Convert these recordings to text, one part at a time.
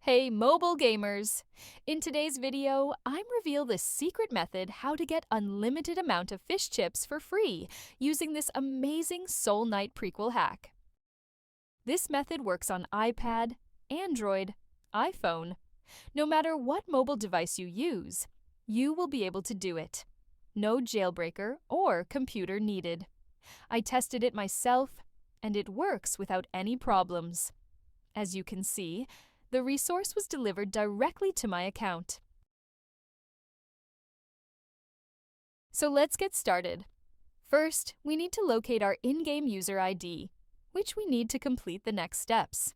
Hey mobile gamers! In today's video, I'm reveal the secret method how to get unlimited amount of fish chips for free using this amazing Soul Knight Prequel hack. This method works on iPad, Android, iPhone. No matter what mobile device you use, you will be able to do it. No jailbreaker or computer needed. I tested it myself, and it works without any problems. As you can see, the resource was delivered directly to my account. So let's get started. First, we need to locate our in-game user ID, which we need to complete the next steps.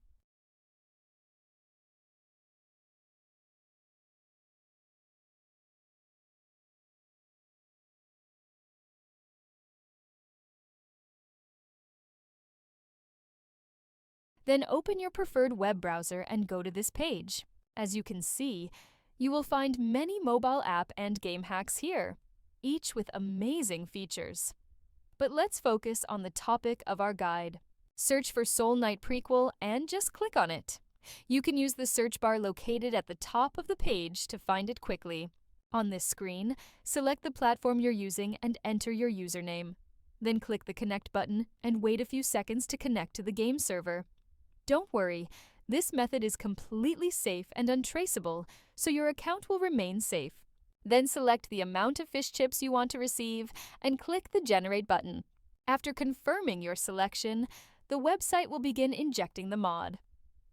Then open your preferred web browser and go to this page. As you can see, you will find many mobile app and game hacks here, each with amazing features. But let's focus on the topic of our guide. Search for Soul Knight Prequel and just click on it. You can use the search bar located at the top of the page to find it quickly. On this screen, select the platform you're using and enter your username. Then click the Connect button and wait a few seconds to connect to the game server. Don't worry, this method is completely safe and untraceable, so your account will remain safe. Then select the amount of fish chips you want to receive and click the Generate button. After confirming your selection, the website will begin injecting the mod.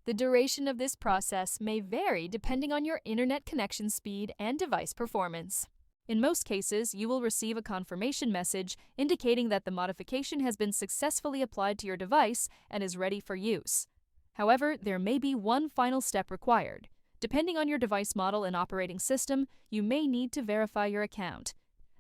The duration of this process may vary depending on your internet connection speed and device performance. In most cases, you will receive a confirmation message indicating that the modification has been successfully applied to your device and is ready for use. However, there may be one final step required. Depending on your device model and operating system, you may need to verify your account.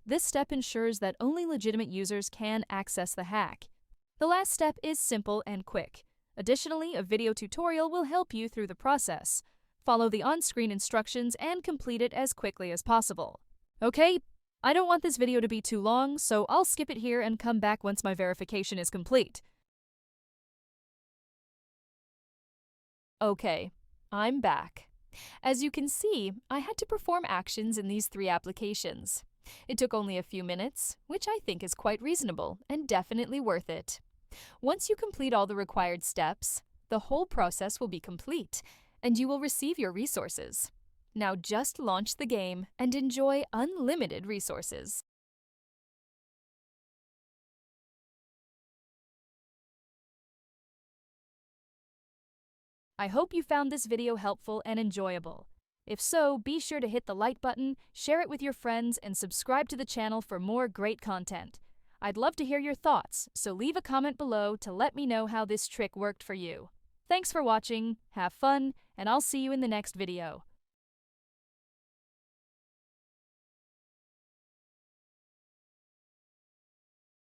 This step ensures that only legitimate users can access the hack. The last step is simple and quick. Additionally, a video tutorial will help you through the process. Follow the on-screen instructions and complete it as quickly as possible. Okay, I don't want this video to be too long, so I'll skip it here and come back once my verification is complete. Okay, I'm back. As you can see, I had to perform actions in these 3 applications. It took only a few minutes, which I think is quite reasonable and definitely worth it. Once you complete all the required steps, the whole process will be complete, and you will receive your resources. Now just launch the game and enjoy unlimited resources. I hope you found this video helpful and enjoyable. If so, be sure to hit the like button, share it with your friends, and subscribe to the channel for more great content. I'd love to hear your thoughts, so leave a comment below to let me know how this trick worked for you. Thanks for watching, have fun, and I'll see you in the next video.